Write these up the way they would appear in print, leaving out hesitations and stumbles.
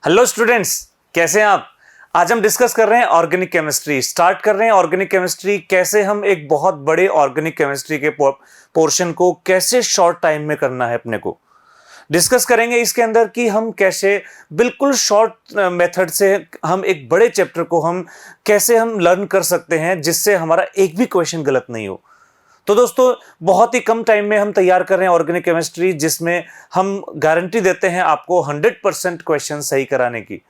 Hello students, कैसे हैं आप। आज हम डिस्कस कर रहे हैं ऑर्गेनिक केमिस्ट्री। स्टार्ट कर रहे हैं ऑर्गेनिक केमिस्ट्री, कैसे हम एक बहुत बड़े ऑर्गेनिक केमिस्ट्री के पोर्शन को कैसे शॉर्ट टाइम में करना है अपने को डिस्कस करेंगे। इसके अंदर कि हम कैसे बिल्कुल शॉर्ट मेथड से हम एक बड़े चैप्टर को हम कैसे हम लर्न कर सकते हैं जिससे हमारा एक भी क्वेश्चन गलत नहीं हो। तो दोस्तों, बहुत ही कम टाइम में हम तैयार कर रहे हैं ऑर्गेनिक केमिस्ट्री, जिसमें हम गारंटी देते हैं आपको 100% क्वेश्चन सही कराने की।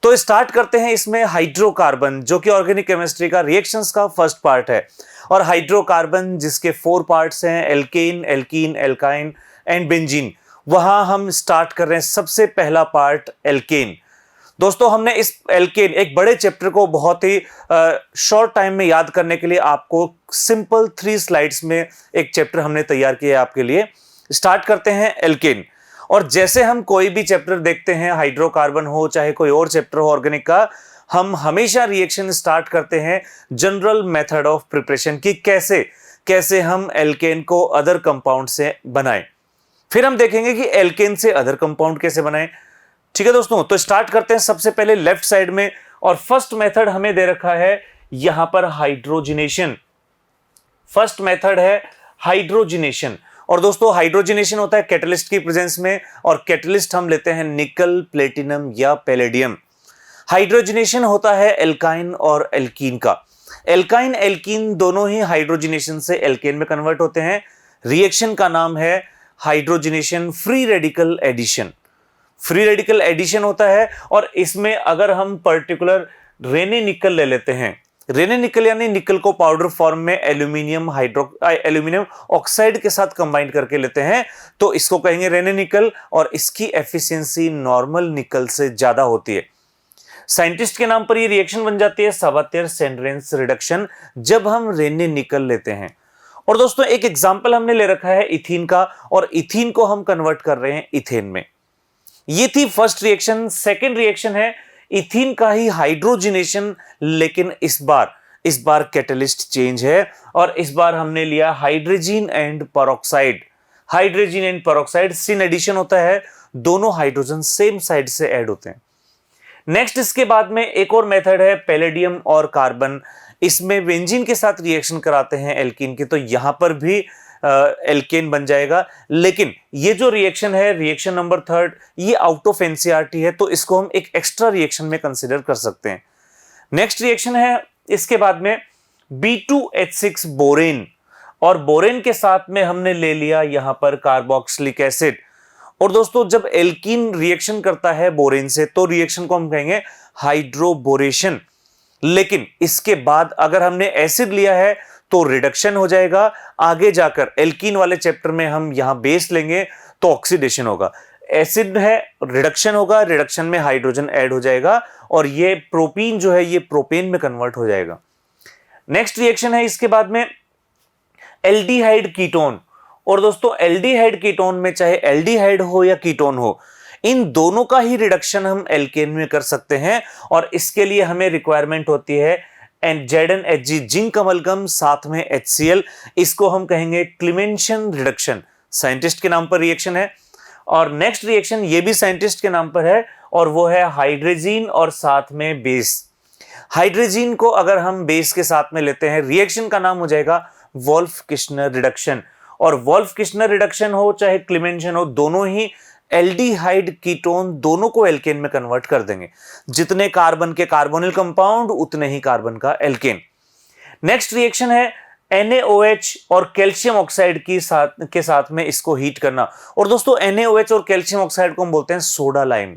तो स्टार्ट करते हैं इसमें हाइड्रोकार्बन, जो कि ऑर्गेनिक केमिस्ट्री का रिएक्शंस का फर्स्ट पार्ट है। और हाइड्रोकार्बन जिसके 4 पार्ट्स हैं, alkane, alkene, alkyne and benzene. वहां हम स्टार्ट कर रहे हैं सबसे पहला पार्ट एल्केन। दोस्तों, हमने इस एल्केन एक बड़े चैप्टर को बहुत ही शॉर्ट टाइम में याद करने के लिए आपको सिंपल 3 स्लाइड्स में एक चैप्टर हमने तैयार किया है आपके लिए। स्टार्ट करते हैं एल्केन। और जैसे हम कोई भी चैप्टर देखते हैं, हाइड्रोकार्बन हो चाहे कोई और चैप्टर हो ऑर्गेनिक का, हम हमेशा रिएक्शन स्टार्ट करते हैं जनरल मेथड ऑफ प्रिपरेशन की कैसे कैसे हम एल्केन को अदर कंपाउंड से बनाएं। फिर हम देखेंगे कि एल्केन से अदर कंपाउंड कैसे बनाएं। ठीक है दोस्तों, तो स्टार्ट करते हैं सबसे पहले लेफ्ट साइड में। और फर्स्ट मेथड हमें दे रखा है यहां पर हाइड्रोजिनेशन। फर्स्ट मेथड है हाइड्रोजिनेशन। और दोस्तों, हाइड्रोजिनेशन होता है कैटलिस्ट की प्रेजेंस में, और कैटलिस्ट हम लेते हैं निकल, प्लेटिनम या पैलेडियम। हाइड्रोजिनेशन होता है एल्काइन और एल्कीन का। एल्काइन एल्कीन दोनों ही हाइड्रोजिनेशन से एल्केन में कन्वर्ट होते हैं। रिएक्शन का नाम है hydrogenation free radical addition. Free radical addition होता है। और इसमें अगर हम पर्टिकुलर रेने निकल ले लेते हैं, रेने निकल यानी निकल को पाउडर फॉर्म में एल्यूमिनियम ऑक्साइड के साथ कंबाइन करके लेते हैं, तो इसको कहेंगे रेने निकल। और इसकी एफिशिएंसी नॉर्मल निकल से ज्यादा होती है। साइंटिस्ट के नाम पर ये रिएक्शन बन जाती है सावातियर-सेंड्रेंस रिडक्शन, जब हम रेने निकल लेते हैं। और दोस्तों, एक एग्जांपल हमने ले रखा है इथीन का, और इथीन को हम कन्वर्ट कर रहे हैं इथेन में। ये थी फर्स्ट रिएक्शन। सेकंड रिएक्शन है इथीन का ही हाइड्रोजिनेशन, लेकिन इस बार कैटलिस्ट चेंज है, और इस बार हमने लिया hydrogen and peroxide. Hydrogen and peroxide syn addition होता है, दोनों हाइड्रोजन सेम साइड से ऐड होते हैं। नेक्स्ट इसके बाद में एक और मेथड है पैलेडियम और कार्बन। इसमें बेंजीन के साथ रिएक्शन कराते हैं एल्कीन की, तो यहां पर भी एल्केन बन जाएगा। लेकिन ये जो रिएक्शन है, रिएक्शन नंबर 3, ये आउट ऑफ एनसीईआरटी है, तो इसको हम एक एक्स्ट्रा रिएक्शन में कंसीडर कर सकते हैं। नेक्स्ट रिएक्शन है इसके बाद में B2H6 बोरेन। और बोरेन के साथ में हमने ले लिया यहां पर कार्बोक्सिलिक एसिड। और दोस्तों, जब एल्कीन रिएक्शन करता है बोरेन से, तो रिएक्शन को हम कहेंगे हाइड्रोबोरेशन। लेकिन इसके बाद अगर हमने एसिड लिया है तो रिडक्शन हो जाएगा। आगे जाकर एल्कीन वाले चैप्टर में हम यहां बेस लेंगे तो ऑक्सीडेशन होगा। एसिड है, रिडक्शन होगा, रिडक्शन में हाइड्रोजन ऐड हो जाएगा, और ये प्रोपीन जो है ये प्रोपेन में कन्वर्ट हो जाएगा। नेक्स्ट रिएक्शन है इसके बाद में एल्डिहाइड कीटोन। और दोस्तों, एल्डिहाइड कीटोन में चाहे एल्डिहाइड हो या कीटोन हो, इन दोनों का ही रिडक्शन हम एल्केन में कर सकते हैं। और इसके लिए हमें रिक्वायरमेंट होती है ZnHg, जिंक अमलगम, साथ में HCl। इसको हम कहेंगे क्लीमेंशन रिडक्शन। साइंटिस्ट के नाम पर रिएक्शन है। और नेक्स्ट रिएक्शन ये भी साइंटिस्ट के नाम पर है, और वो है हाइड्रोजीन और साथ में बेस। हाइड्रोजीन को अगर हम बेस के साथ में लेते हैं, रिएक्शन का नाम हो जाएगा वोल्फ-किश्नर रिडक्शन। और वोल्फ-किश्नर रिडक्शन हो चाहे क्लीमेंशन हो, दोनों ही एल्डिहाइड कीटोन दोनों को एल्केन में कन्वर्ट कर देंगे। जितने कार्बन के कार्बोनिल कंपाउंड, उतने ही कार्बन का एल्केन। नेक्स्ट रिएक्शन है NaOH और कैल्शियम ऑक्साइड के साथ में इसको हीट करना। और दोस्तों, NaOH और कैल्शियम ऑक्साइड को हम बोलते हैं सोडा लाइम।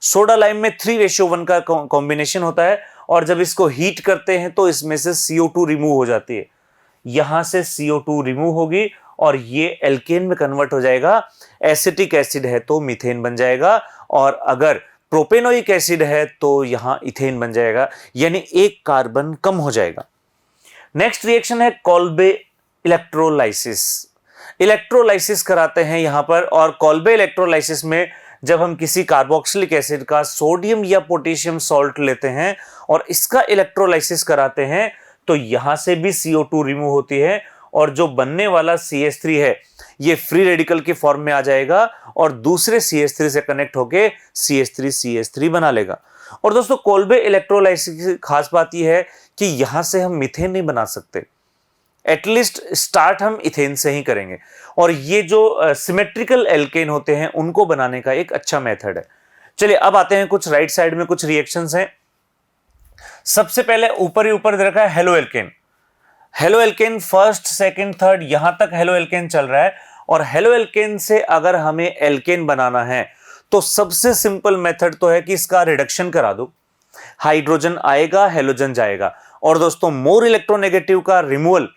सोडा लाइम में 3:1 का कॉम्बिनेशन होता है, और जब इसको हीट करते हैं तो इसमें से CO2 रिमूव हो जाती है। यहां से CO2 रिमूव होगी और ये एल्केन में कन्वर्ट हो जाएगा। एसिटिक एसिड है तो मीथेन बन जाएगा, और अगर प्रोपेनोइक एसिड है तो यहां इथेन बन जाएगा, यानी एक कार्बन कम हो जाएगा। नेक्स्ट रिएक्शन है कोल्बे इलेक्ट्रोलाइसिस। इलेक्ट्रोलाइसिस कराते हैं यहां पर। और कोल्बे इलेक्ट्रोलाइसिस में जब हम किसी कार्बोक्सिलिक एसिड का सोडियम या पोटेशियम सॉल्ट लेते हैं और इसका इलेक्ट्रोलाइसिस कराते हैं, तो यहां से भी CO2 रिमूव होती है, और जो बनने वाला CH3 है ये फ्री रेडिकल के फॉर्म में आ जाएगा और दूसरे CH3 से कनेक्ट होके CH3 बना लेगा। और दोस्तों कोल्बे इलेक्ट्रोलाइसिस की खास बात यह है कि यहां से हम मीथेन नहीं बना सकते, एटलीस्ट स्टार्ट हम इथेन से ही करेंगे। और ये जो सिमेट्रिकल एल्केन होते हैं उनको बनाने का एक अच्छा मेथड है। चलिए अब आते हैं कुछ राइट साइड में कुछ रिएक्शंस हैं। सबसे पहले ऊपर ही ऊपर दे रखा है halo alkane. Halo alkane first second third यहां तक हेलो एल्केन चल रहा है। और हेलो एल्केन से अगर हमें एल्केन बनाना है तो सबसे सिंपल मेथड तो है कि इसका रिडक्शन करा दो, हाइड्रोजन आएगा हेलोजन जाएगा। और दोस्तों मोर इलेक्ट्रोनेगेटिव का रिमूवल,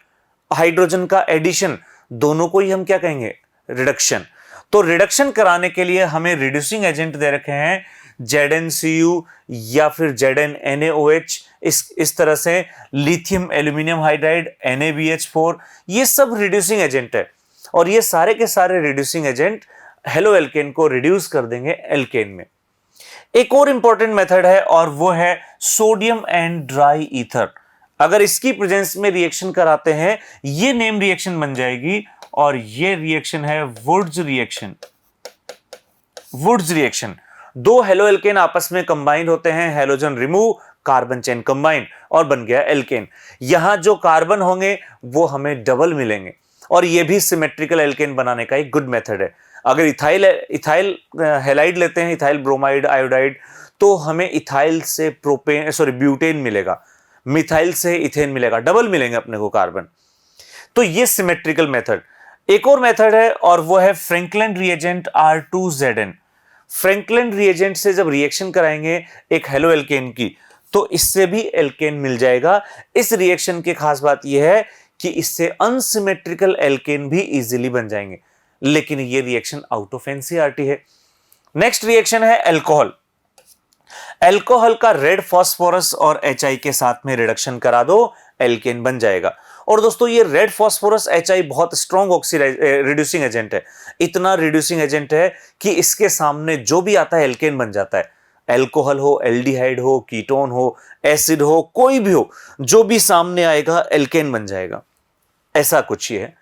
हाइड्रोजन का एडिशन, दोनों को ही हम क्या कहेंगे, रिडक्शन। तो रिडक्शन कराने के लिए हमें रिड्यूसिंग एजेंट दे रखे हैं ZnCu या फिर ZnNaOH, इस तरह से लिथियम एल्यूमिनियम हाइड्राइड NaBH4, ये सब रिड्यूसिंग एजेंट है। और ये सारे के सारे रिड्यूसिंग एजेंट हेलो एल्केन को रिड्यूस कर देंगे एल्केन में। एक और इंपॉर्टेंट मेथड है और वो है सोडियम एंड ड्राई ईथर। अगर इसकी प्रेजेंस में रिएक्शन कराते हैं ये नेम रिएक्शन बन जाएगी और ये रिएक्शन है वुड्स रिएक्शन। वुड्स रिएक्शन, दो हेलो एल्केन आपस में कंबाइन होते हैं, halogen remove, carbon chain combine और बन गया एल्केन। यहां जो कार्बन होंगे वो हमें डबल मिलेंगे और ये भी सिमेट्रिकल एल्केन बनाने का एक गुड मेथड है। अगर इथाइल हैलाइड लेते हैं, इथाइल ब्रोमाइड आयोडाइड, तो हमें इथाइल से ब्यूटेन मिलेगा, मिथाइल से इथेन मिलेगा, डबल मिलेंगे अपने को कार्बन। तो ये सिमेट्रिकल मेथड। एक और मेथड है और वो है Franklin reagent R2Zn। Franklin reagent से जब रिएक्शन कराएंगे एक हेलो एल्केन की तो इससे भी एल्केन मिल जाएगा। इस रिएक्शन की खास बात यह है कि इससे अनसिमेट्रिकल एल्केन भी इजीली बन जाएंगे, लेकिन ये रिएक्शन आउट ऑफ एनसीईआरटी है। नेक्स्ट रिएक्शन है अल्कोहल। अल्कोहल का रेड फास्फोरस और HI के साथ में रिडक्शन करा दो, एल्केन बन जाएगा। और दोस्तों ये रेड फास्फोरस HI बहुत स्ट्रॉन्ग रिड्यूसिंग एजेंट है, इतना रिड्यूसिंग एजेंट है कि इसके सामने जो भी आता है एल्केन बन जाता है। अल्कोहल हो, एल्डिहाइड हो, कीटोन हो, एसिड हो, कोई भी हो, जो भी सामने आएगा एल्केन बन जाएगा। ऐसा कुछ ही है।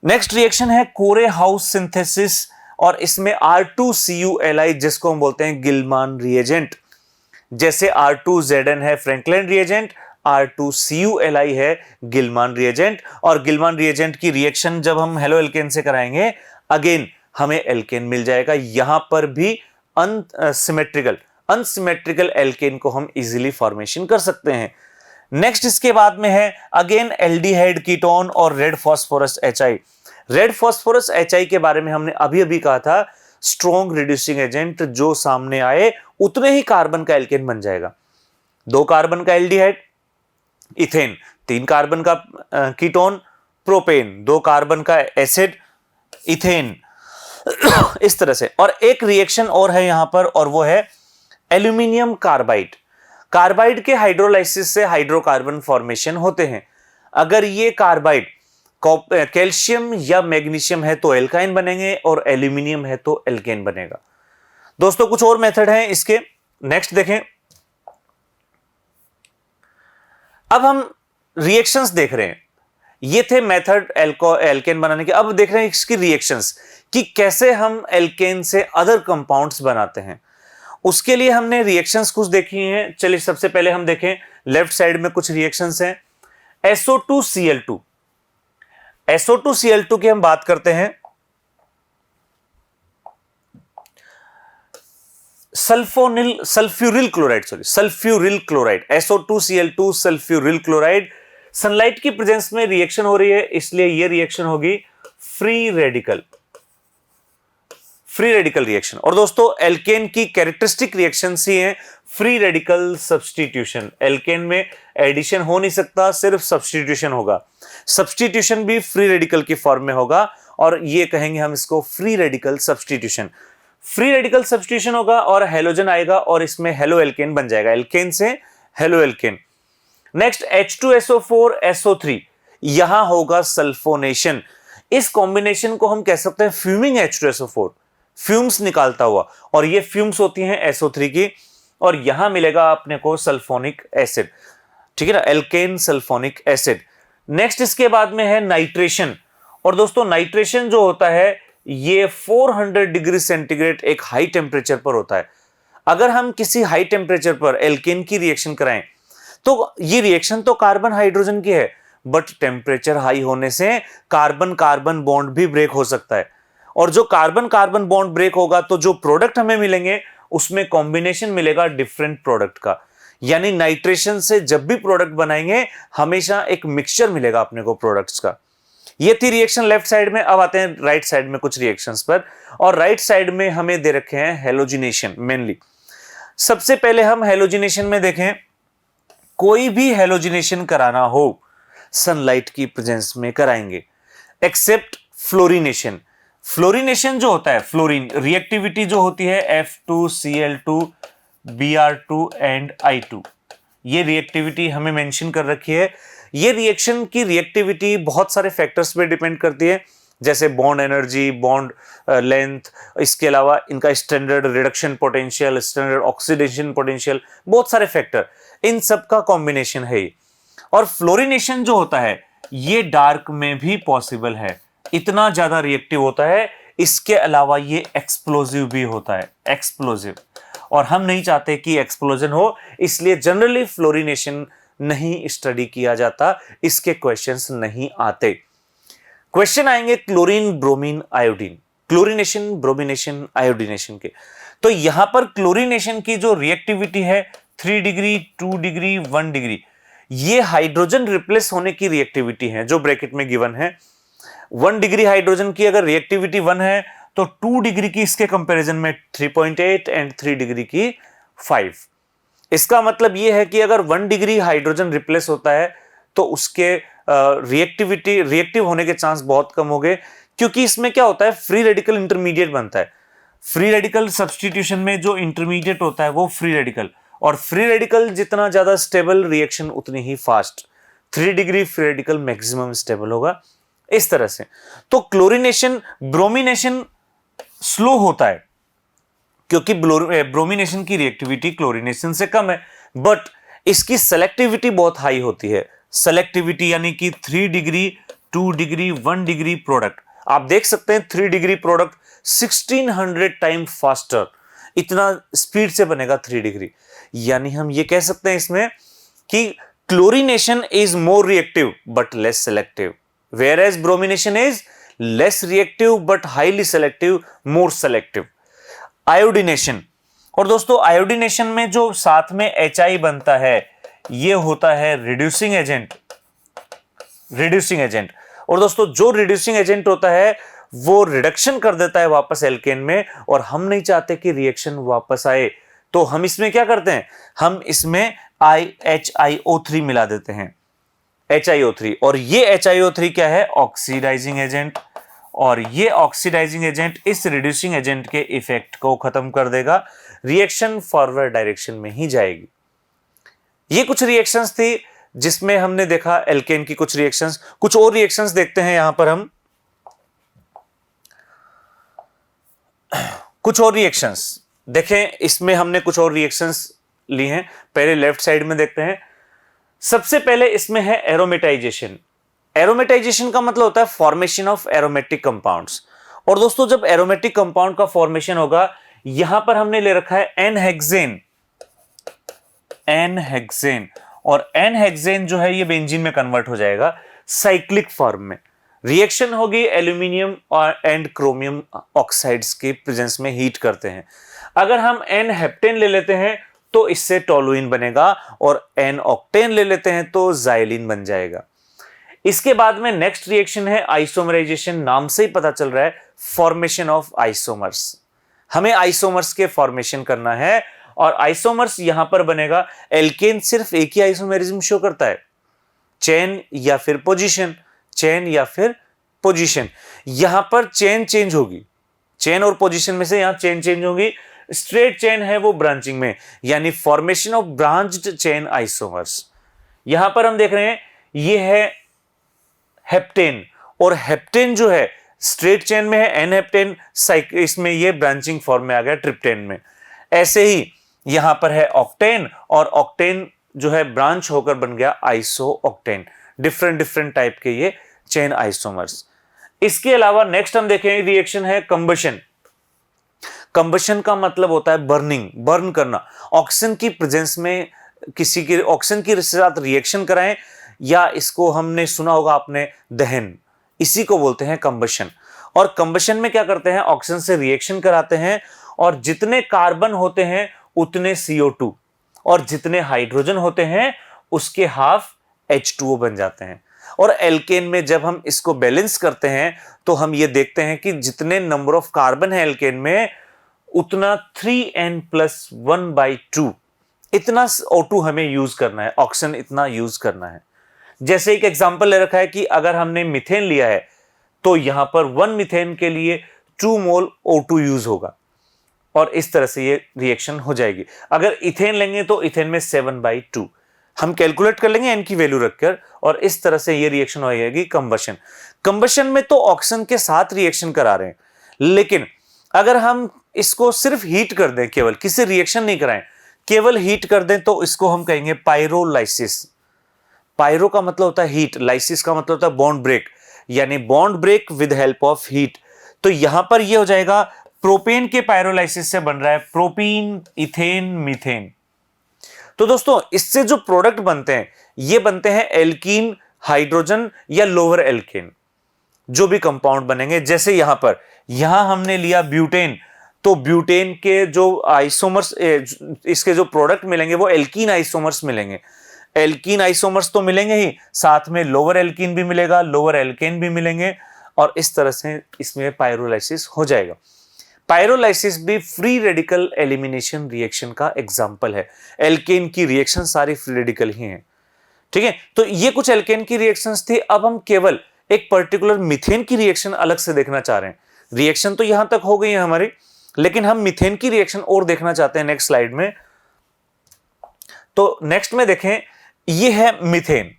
नेक्स्ट रिएक्शन है कोरे हाउस सिंथेसिस और इसमें R2CuLi जिसको हम बोलते हैं गिलमान रिएजेंट। जैसे R2Zn है फ्रैंकलिन रिएजेंट, R2CuLi है गिलमान रिएजेंट। और गिलमान रिएजेंट की रिएक्शन जब हम हेलो एल्केन से कराएंगे अगेन हमें एल्केन मिल जाएगा। यहां पर भी अनसिमेट्रिकल एल्केन को हम इजीली फॉर्मेशन कर सकते हैं। नेक्स्ट इसके बाद में है अगेन एल्डिहाइड कीटोन और red phosphorus HI। Red phosphorus HI के बारे में हमने अभी अभी कहा था स्ट्रॉन्ग रिड्यूसिंग एजेंट, जो सामने आए उतने ही कार्बन का एल्केन बन जाएगा। 2 कार्बन का एल्डिहाइड, इथेन 3 कार्बन का कीटोन, प्रोपेन 2 कार्बन का एसिड, इथेन इस तरह से। और एक रिएक्शन और है यहां पर और वो है एल्यूमिनियम कार्बाइड। कार्बाइड के हाइड्रोलाइसिस से हाइड्रोकार्बन फॉर्मेशन होते हैं। अगर ये कार्बाइड कैल्शियम या मैग्नीशियम है तो एल्काइन बनेंगे और एल्यूमिनियम है तो एल्केन बनेगा। दोस्तों कुछ और मेथड हैं इसके, नेक्स्ट देखें। अब हम रिएक्शंस देख रहे हैं, ये थे मेथड एल्केन बनाने के। अब देख रहे हैं इसकी रिएक्शंस कि कैसे हम एल्केन से अदर कंपाउंड्स बनाते हैं। उसके लिए हमने रिएक्शंस कुछ देखी हैं। चलिए सबसे पहले हम देखें, लेफ्ट साइड में कुछ रिएक्शंस हैं। SO2Cl2, SO2Cl2 की हम बात करते हैं। Sulphuryl chloride, SO2Cl2 sulphuryl chloride. Sunlight की प्रेजेंस में रिएक्शन हो रही है, इसलिए यह रिएक्शन होगी फ्री रेडिकल रिएक्शन। और दोस्तों एल्केन की कैरेक्टरिस्टिक रिएक्शंस ही हैं फ्री रेडिकल सब्स्टिट्यूशन। एल्केन में एडिशन हो नहीं सकता, सिर्फ सब्स्टिट्यूशन होगा। सब्स्टिट्यूशन भी फ्री रेडिकल की फॉर्म में होगा और ये कहेंगे हम इसको free radical substitution. Free radical substitution होगा और हेलोजन आएगा और इसमें हेलो एल्केन बन जाएगा, एल्केन से halo alkane. Next H2SO4 SO3, यहां होगा सल्फोनेशन। इस कॉम्बिनेशन को हम कह सकते हैं फ्यूमिंग H2SO4, फ्यूम्स निकालता हुआ, और ये फ्यूम्स होती हैं SO3 की। और यहां मिलेगा अपने को सल्फोनिक एसिड, ठीक है ना, एल्केन सल्फोनिक एसिड। नेक्स्ट इसके बाद में है नाइट्रेशन। और दोस्तों नाइट्रेशन जो होता है ये 400 डिग्री सेंटीग्रेड एक हाई टेम्परेचर पर होता है। अगर हम किसी हाई टेम्परेचर पर एल्केन की रिएक्शन कराएं तो ये रिएक्शन तो कार्बन हाइड्रोजन की है, बट टेम्परेचर हाई होने से कार्बन कार्बन बॉन्ड भी ब्रेक हो सकता है। और जो कार्बन कार्बन बॉन्ड ब्रेक होगा तो जो प्रोडक्ट हमें मिलेंगे उसमें कॉम्बिनेशन मिलेगा डिफरेंट प्रोडक्ट का। यानी नाइट्रेशन से जब भी प्रोडक्ट बनाएंगे हमेशा एक मिक्सचर मिलेगा अपने को प्रोडक्ट्स का। ये थी रिएक्शन लेफ्ट साइड में। अब आते हैं राइट साइड में कुछ रिएक्शंस पर। और राइट साइड में हमें दे रखे हैं हेलोजिनेशन मेनली। सबसे पहले हम हेलोजिनेशन में देखें, कोई भी हेलोजिनेशन कराना हो सनलाइट की प्रेजेंस में कराएंगे एक्सेप्ट फ्लोरिनेशन। फ्लोरिनेशन जो होता है, फ्लोरीन रिएक्टिविटी जो होती है F2Cl2 Br2 एंड I2, ये रिएक्टिविटी हमें मेंशन कर रखी है। ये रिएक्शन की रिएक्टिविटी बहुत सारे फैक्टर्स पे डिपेंड करती है, जैसे बॉन्ड एनर्जी, बॉन्ड लेंथ, इसके अलावा इनका standard reduction potential, standard oxidation potential, बहुत सारे फैक्टर, इन सब का कॉम्बिनेशन है ये। और फ्लोरिनेशन जो होता है ये डार्क में भी पॉसिबल है, इतना ज्यादा रिएक्टिव होता है। इसके अलावा ये एक्सप्लोजिव भी होता है, एक्सप्लोजिव, और हम नहीं चाहते कि एक्सप्लोजन हो, इसलिए जनरली फ्लोरिनेशन नहीं स्टडी किया जाता, इसके क्वेश्चंस नहीं आते। क्वेश्चन आएंगे chlorine bromine iodine, chlorination bromination iodination के। तो यहां पर क्लोरीनेशन की जो रिएक्टिविटी है 3 डिग्री 2 डिग्री 1 डिग्री, ये हाइड्रोजन रिप्लेस होने की रिएक्टिविटी है जो ब्रैकेट में गिवन है। 1 डिग्री हाइड्रोजन की अगर रिएक्टिविटी 1 है तो 2 डिग्री की इसके कंपैरिजन में 3.8 एंड 3 डिग्री की 5। इसका मतलब यह है कि अगर 1 डिग्री हाइड्रोजन रिप्लेस होता है तो उसके रिएक्टिव होने के चांस बहुत कम हो गए, क्योंकि इसमें क्या होता है, फ्री रेडिकल इंटरमीडिएट बनता है। फ्री रेडिकल सब्स्टिट्यूशन में जो इंटरमीडिएट होता है वो फ्री रेडिकल, और फ्री रेडिकल जितना ज्यादा स्टेबल रिएक्शन उतनी ही fast. 3 degree free radical maximum stable होगा, इस तरह से। तो क्लोरीनेशन ब्रोमिनेशन स्लो होता है क्योंकि ब्रोमिनेशन की रिएक्टिविटी क्लोरीनेशन से कम है, बट इसकी सेलेक्टिविटी बहुत हाई होती है। सेलेक्टिविटी यानी कि 3 डिग्री 2 डिग्री 1 डिग्री प्रोडक्ट आप देख सकते हैं, 3 डिग्री प्रोडक्ट 1600 टाइम फास्टर, इतना स्पीड से बनेगा 3 डिग्री। यानी हम ये कह सकते हैं इसमें कि chlorination is more reactive but less selective, whereas bromination is less reactive but highly selective, more selective. Iodination, और दोस्तों आयोडीनेशन में जो साथ में HI बनता है ये होता है रिड्यूसिंग एजेंट, रिड्यूसिंग एजेंट। और दोस्तों जो रिड्यूसिंग एजेंट होता है वो रिडक्शन कर देता है वापस एल्केन में, और हम नहीं चाहते कि रिएक्शन वापस आए, तो हम इसमें क्या करते हैं, हम इसमें HiO3 मिला देते हैं, HiO3। और ये HiO3 क्या है, ऑक्सीडाइजिंग एजेंट, और ये ऑक्सीडाइजिंग एजेंट इस रिड्यूसिंग एजेंट के इफेक्ट को खत्म कर देगा, रिएक्शन फॉरवर्ड डायरेक्शन में ही जाएगी। ये कुछ रिएक्शंस थी जिसमें हमने देखा एल्केन की कुछ रिएक्शंस। कुछ और रिएक्शंस देखते हैं यहां पर हम, कुछ और रिएक्शंस देखें, इसमें हमने कुछ और रिएक्शंस ली हैं। पहले लेफ्ट साइड में देखते हैं। सबसे पहले इसमें है एरोमेटाइजेशन। एरोमेटाइजेशन का मतलब होता है फॉर्मेशन ऑफ एरोमेटिक कंपाउंड्स। और दोस्तों जब एरोमेटिक कंपाउंड का फॉर्मेशन होगा, यहां पर हमने ले रखा है एन-हेक्सेन, एन-हेक्सेन, और एन-हेक्सेन जो है ये बेंजीन में कन्वर्ट हो जाएगा साइक्लिक फॉर्म में। रिएक्शन होगी एल्यूमिनियम और एंड क्रोमियम ऑक्साइड्स के प्रेजेंस में हीट करते हैं। अगर हम एन-हेप्टेन ले लेते हैं तो इससे टोलुइन बनेगा, और एन-ऑक्टेन ले लेते हैं तो ज़ाइलिन बन जाएगा। इसके बाद में नेक्स्ट रिएक्शन है आइसोमराइजेशन। नाम से ही पता चल रहा है फॉर्मेशन ऑफ आइसोमर्स। हमें आइसोमर्स के फॉर्मेशन करना है, और आइसोमर्स यहां पर बनेगा। एल्केन सिर्फ एक ही आइसोमेरिज्म शो करता है, चेन या फिर पोजीशन, चेन या फिर पोजीशन। यहां पर चेन चेंज होगी, चेन और पोजीशन में से यहां चेन चेंज होगी। स्ट्रेट चेन है वो ब्रांचिंग में, यानी formation of branched chain isomers. यहां पर हम देख रहे हैं ये है हेप्टेन, और हेप्टेन जो है स्ट्रेट चेन में है, एन हेप्टेन, इसमें ये ब्रांचिंग फॉर्म में आ गया ट्रिप्टेन में। ऐसे ही यहां पर है ऑक्टेन, और ऑक्टेन जो है ब्रांच होकर बन गया iso octane. Different different type के ये चेन आइसोमर्स। इसके अलावा नेक्स्ट हम देखें रिएक्शन है कंबशन। कंबशन का मतलब होता है बर्निंग, बर्न करना। ऑक्सीजन की प्रेजेंस में किसी के ऑक्सीजन के साथ रिएक्शन कराएं, या इसको हमने सुना होगा आपने दहन, इसी को बोलते हैं कंबशन। और कंबशन में क्या करते हैं, ऑक्सीजन से रिएक्शन कराते हैं और जितने कार्बन होते हैं उतने CO2 और जितने हाइड्रोजन होते हैं उसके हाफ H2O बन जाते हैं। और एल्केन में जब हम इसको बैलेंस करते हैं तो हम ये देखते हैं कि जितने नंबर ऑफ कार्बन है एल्केन में उतना 3n+1/2 इतना O2 हमें यूज करना है, ऑक्सीजन इतना यूज करना है। जैसे एक एग्जांपल ले रखा है कि अगर हमने मीथेन लिया है तो यहां पर 1 मीथेन के लिए 2 मोल O2 यूज होगा और इस तरह से ये रिएक्शन हो जाएगी। अगर इथेन लेंगे तो इथेन में 7/2 हम कैलकुलेट कर लेंगे n की वैल्यू रखकर, और इस तरह से ये रिएक्शन हो जाएगी कंबशन। कंबशन में तो ऑक्सीजन के साथ रिएक्शन करा रहे हैं, लेकिन अगर हम इसको सिर्फ हीट कर दें, केवल किसी रिएक्शन नहीं कराएं, केवल हीट कर दें, तो इसको हम कहेंगे पायरोलाइसिस। पायरो का मतलब होता है हीट, लाइसिस का मतलब होता है बॉन्ड ब्रेक, यानी bond break with help of heat. तो यहां पर ये हो जाएगा प्रोपेन के पायरोलाइसिस से बन रहा है प्रोपीन, इथेन, मीथेन। तो दोस्तों इससे जो प्रोडक्ट बनते हैं ये बनते हैं एल्कीन, हाइड्रोजन या लोअर एल्केन, जो भी कंपाउंड बनेंगे। जैसे यहां हमने लिया ब्यूटेन, तो ब्यूटेन के जो आइसोमर्स, इसके जो प्रोडक्ट मिलेंगे वो एल्कीन आइसोमर्स मिलेंगे। एल्कीन आइसोमर्स तो मिलेंगे ही, साथ में लोअर एल्कीन भी मिलेगा, लोअर एल्केन भी मिलेंगे, और इस तरह से इसमें पायरोलाइसिस हो जाएगा। पायरोलाइसिस भी फ्री रेडिकल एलिमिनेशन रिएक्शन का एग्जांपल है। एल्केन की रिएक्शन सारी फ्री रेडिकल ही हैं, ठीक है। तो ये कुछ एल्केन की रिएक्शंस थी। अब हम केवल एक पर्टिकुलर मीथेन की रिएक्शन अलग से देखना चाह रहे हैं। रिएक्शन तो यहां तक हो गई है हमारी, लेकिन हम मीथेन की रिएक्शन और देखना चाहते हैं नेक्स्ट स्लाइड में। तो नेक्स्ट में देखें, ये है मीथेन।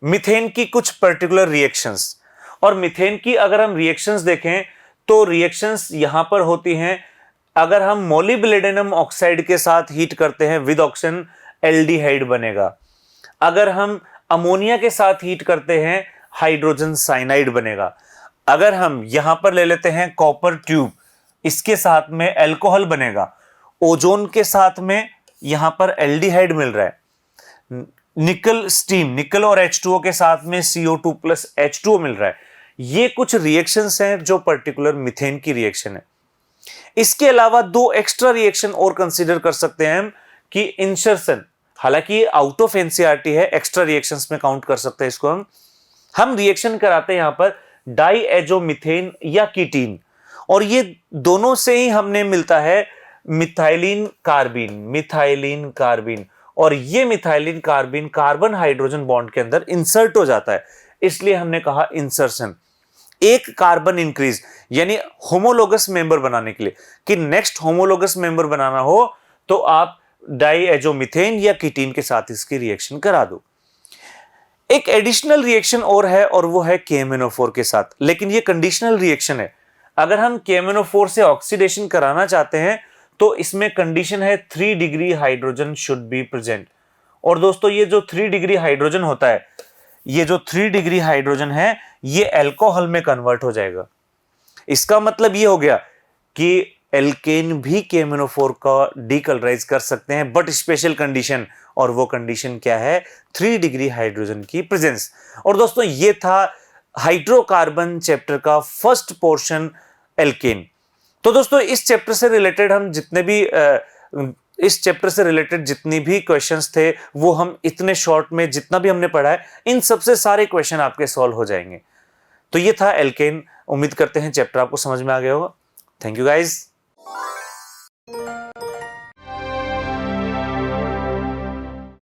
मीथेन की कुछ पर्टिकुलर रिएक्शंस, और मीथेन की अगर हम रिएक्शंस देखें तो रिएक्शंस यहां पर होती हैं। अगर हम मोलिब्डेनम ऑक्साइड के साथ हीट करते हैं विद ऑक्सीजन, एल्डिहाइड बनेगा। अगर हम अमोनिया के साथ हीट करते हैं हाइड्रोजन साइनाइड बनेगा। अगर हम यहां पर ले लेते हैं कॉपर ट्यूब, इसके साथ में अल्कोहल बनेगा। ओजोन के साथ में यहां पर एल्डिहाइड मिल रहा है। निकल स्टीम, निकल और H2O के साथ में CO2+H2O मिल रहा है। ये कुछ रिएक्शंस हैं जो पर्टिकुलर मीथेन की रिएक्शन है। इसके अलावा दो एक्स्ट्रा रिएक्शन और कंसीडर कर सकते हैं हम, कि इंसर्शन, हालांकि आउट ऑफ एनसीईआरटी है, एक्स्ट्रा रिएक्शंस में काउंट कर सकते हैं इसको। हम रिएक्शन कराते हैं यहां पर डाईएजोमीथेन या कीटीन, और ये दोनों से ही हमने मिलता है मिथाइलिन कार्बिन, मिथाइलिन कार्बिन। और ये मिथाइलिन कार्बिन कार्बन हाइड्रोजन बॉन्ड के अंदर इंसर्ट हो जाता है, इसलिए हमने कहा इंसर्शन। एक कार्बन इंक्रीज, यानी होमोलोगस मेंबर बनाने के लिए, कि नेक्स्ट होमोलोगस मेंबर बनाना हो तो आप डाईएजोमीथेन या कीटीन के साथ इसकी रिएक्शन करा दो। एक एडिशनल रिएक्शन और है, और वो है KMnO4 के साथ, लेकिन ये कंडीशनल रिएक्शन है। अगर हम KMnO4 से ऑक्सीडेशन कराना चाहते हैं तो इसमें कंडीशन है 3 degree hydrogen should be present. और दोस्तों ये जो 3 डिग्री हाइड्रोजन होता है, ये जो 3 डिग्री हाइड्रोजन है, ये अल्कोहल में कन्वर्ट हो जाएगा। इसका मतलब ये हो गया कि एल्केन भी KMnO4 का डीकलराइज कर सकते हैं, बट स्पेशल कंडीशन, और वो कंडीशन क्या है, 3 डिग्री हाइड्रोजन की प्रेजेंस। और दोस्तों ये था हाइड्रोकार्बन चैप्टर का फर्स्ट पोर्शन, एल्केन। तो दोस्तों इस चैप्टर से रिलेटेड हम जितने भी इस चैप्टर से रिलेटेड जितनी भी क्वेश्चंस थे वो हम इतने शॉर्ट में जितना भी हमने पढ़ा है, इन सबसे सारे क्वेश्चन आपके सॉल्व हो जाएंगे। तो ये था एल्केन। उम्मीद करते हैं चैप्टर आपको समझ में आ गया होगा। Thank you guys.